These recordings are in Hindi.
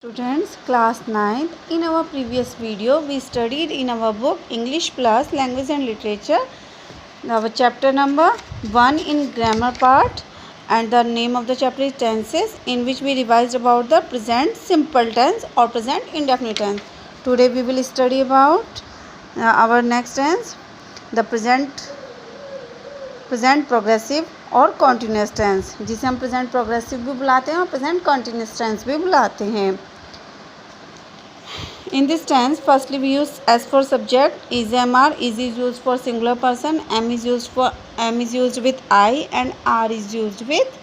Students, class 9th. In our previous video, we studied in our book English Plus Language and Literature, our chapter number 1 in grammar part, and the name of the chapter is tenses, in which we revised about the present simple tense or present indefinite tense. Today we will study about our next tense, the present progressive और कॉन्टीन्यूस टेंस, जिसे हम प्रेजेंट प्रोग्रेसिव भी बुलाते हैं और प्रेजेंट कॉन्टीन्यूस टेंस भी बुलाते हैं. In this tense, firstly we use S for subject, is MR, is used for singular person, M is used with I, and R is used with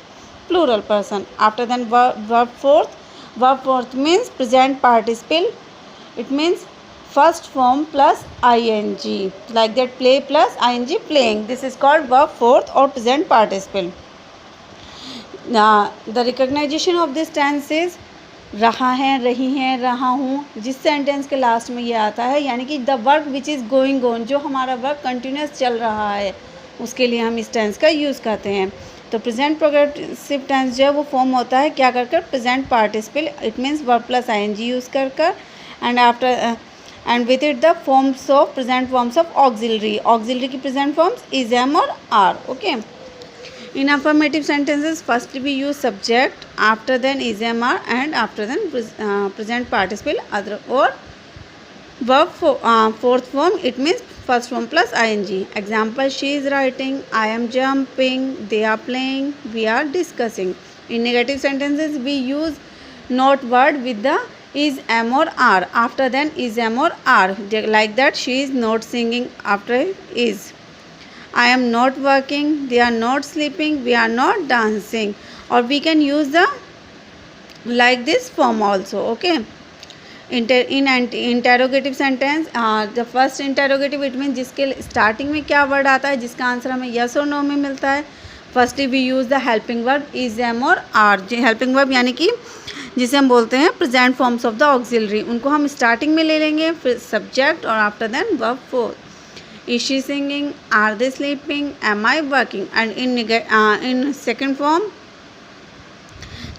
plural person. After then verb fourth means present participle. It means first form plus ing, like that, play plus ing, playing. This is called verb fourth or present participle. The recognition of this tense is रहा है, रही हैं, रहा हूँ. जिस सेंटेंस के लास्ट में ये आता है, यानी कि the work which is going on, जो हमारा वर्क कंटिन्यूस चल रहा है, उसके लिए हम इस टेंस का यूज़ करते हैं. तो प्रेजेंट प्रोग्रेसिव टेंस जो है वो फॉर्म होता है क्या कर present participle. It means verb plus ing use कर and after and with it the forms of present forms of auxiliary की प्रेजेंट फॉर्म्स इज एम और are. Okay. In affirmative sentences, firstly we use subject, after then is MR, and after then present participle other or verb fourth form. It means first form plus ing. Example: she is writing, I am jumping, they are playing, we are discussing. In negative sentences, we use not word with the is M or R. After then is M or R. Like that, she is not singing, after is. I am not working, they are not sleeping, we are not dancing. Or we can use the like this form also. Okay. In interrogative sentence, the first interrogative, it means जिसके स्टार्टिंग में क्या वर्ड आता है, जिसका आंसर हमें yes और no में मिलता है. Firstly we use the helping verb is am और are. हेल्पिंग वर्ब यानी कि जिसे हम बोलते हैं present forms of the auxiliary, उनको हम स्टार्टिंग में ले लेंगे, फिर सब्जेक्ट और after then verb fourth. Is she singing? Are they sleeping? Am I working? And in second form,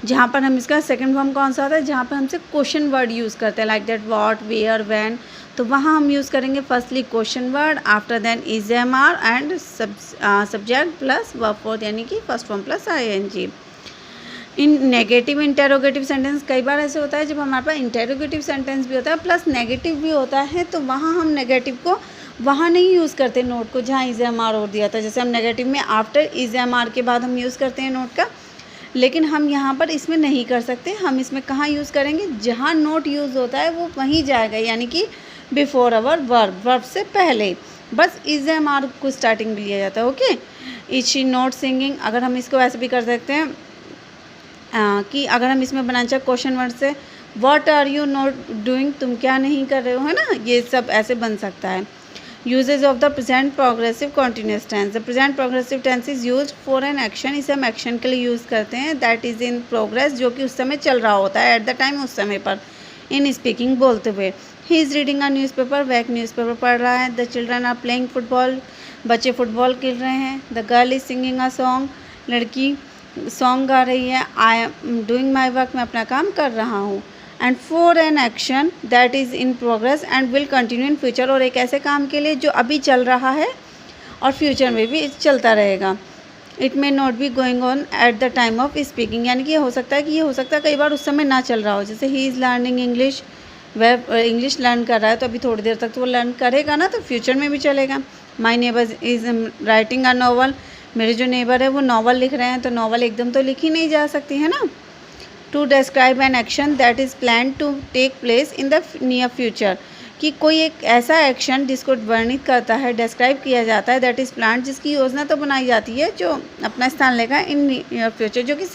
जहाँ पर हम इसका सेकंड फॉर्म कौन सा आता है, जहाँ पर हमसे क्वेश्चन वर्ड यूज़ करते हैं, like that what, where, when. तो वहाँ हम यूज़ करेंगे firstly question word, after then is am are and subject plus verb fourth, यानी कि first form plus ing. In negative interrogative sentence कई बार ऐसे होता है जब हमारे पास इंटेरोगेटिव सेंटेंस भी होता है प्लस नेगेटिव भी होता है, तो वहाँ हम नेगेटिव को वहाँ नहीं यूज़ करते नोट को, जहाँ इज एम आर और दिया था. जैसे हम नेगेटिव में आफ्टर इज एम आर के बाद हम यूज़ करते हैं नोट का, लेकिन हम यहाँ पर इसमें नहीं कर सकते. हम इसमें कहाँ यूज़ करेंगे, जहाँ नोट यूज़ होता है वो वहीं जाएगा, यानी कि बिफोर अवर वर्ब से पहले बस इज एम आर को स्टार्टिंग में लिया जाता है. Okay. Is she not singing, अगर हम इसको ऐसे भी कर सकते हैं कि अगर हम इसमें बनाना चाहे क्वेश्चन वर्ड से, what are you not doing, तुम क्या नहीं कर रहे हो, है ना, ये सब ऐसे बन सकता है. Uses of the present progressive continuous tense. The present progressive tense is used for an action. इसे हम एक्शन के लिए यूज़ करते हैं. That is in progress, जो कि उस समय चल रहा होता है, at the time, उस समय पर. In speaking, बोलते हुए. He is reading a newspaper. वह एक न्यूज़पेपर पढ़ रहा है. The children are playing football. बच्चे फुटबॉल खेल रहे हैं. The girl is singing a song. लड़की सॉन्ग गा रही है. I am doing my work. मैं अपना काम कर रहा हूँ. And for an action that is in progress and will continue in future, और एक ऐसे काम के लिए जो अभी चल रहा है और फ्यूचर में भी चलता रहेगा. It may not be going on at the time of speaking, यानी कि ये हो सकता है कई बार उस समय ना चल रहा हो. जैसे ही इज़ लर्निंग इंग्लिश, वह इंग्लिश लर्न कर रहा है, तो अभी थोड़ी देर तक तो वो लर्न करेगा ना, तो फ्यूचर में भी चलेगा. My neighbour is writing a novel, मेरे जो नेबर है वो नॉवल लिख रहे हैं, तो नॉवल एकदम तो लिखी नहीं जा सकती है ना. To describe an action that is plan to take place in the near future, कि कोई एक ऐसा एक्शन जिसको वर्णित करता है, डिस्क्राइब किया जाता है, दैट इज़ प्लान, जिसकी योजना तो बनाई जाती है, जो अपना स्थान लेगा इन नियर फ्यूचर, जो कि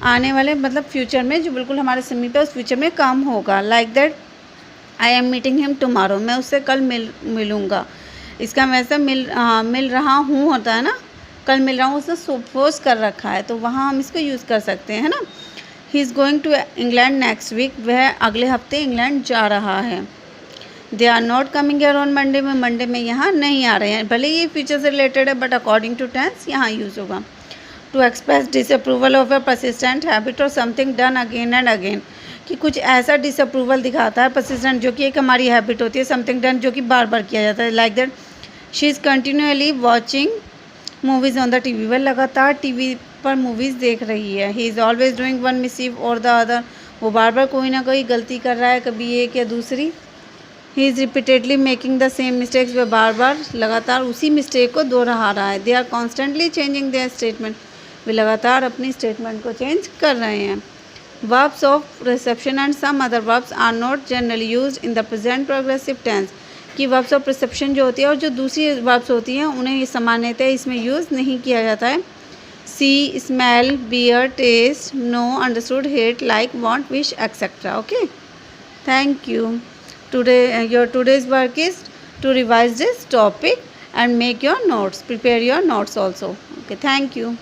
आने वाले मतलब फ्यूचर में, जो बिल्कुल हमारे समीप है उस फ्यूचर में काम होगा. Like that I am meeting him tomorrow, मैं उससे कल मिलूँगा. इसका वैसे मिल रहा हूँ होता है ना, कल मिल रहा हूँ उसने सपोज कर रखा है, तो वहाँ हम इसको यूज़ कर सकते हैं, है ना. He is going to England next week, वह अगले हफ्ते इंग्लैंड जा रहा है. They are not coming here on Monday में यहाँ नहीं आ रहे हैं, भले ये फ्यूचर से रिलेटेड है, बट अकॉर्डिंग टू टेंस यहाँ यूज़ होगा. To express disapproval of a persistent habit और something done again and again, कि कुछ ऐसा डिसअप्रूवल दिखाता है, परसिस्टेंट जो कि एक हमारी हैबिट होती है, समथिंग डन जो कि बार बार किया जाता है, like that she is continually watching movies on the TV, वह लगातार टीवी पर मूवीज़ देख रही है। He is always doing one massive और द अदर, वो बार बार कोई ना कोई गलती कर रहा है, कभी एक या दूसरी। He is repeatedly making the same mistakes, वह बार बार लगातार उसी मिस्टेक को दोहरा रहा है। They are constantly changing their statement, वे लगातार अपनी स्टेटमेंट को चेंज कर रहे हैं। Verbs of perception and some other verbs are not generally used in the present progressive tense, कि verbs of perception जो होती है और जो दूसरी verbs होती हैं उन्हें सामान्यतः इसमें यूज़ नहीं किया जाता है। see, smell, bear, taste, know, understood, hate, like, want, wish, etc. Okay, thank you. Your today's work is to revise this topic and make your notes, prepare your notes also. Okay, thank you.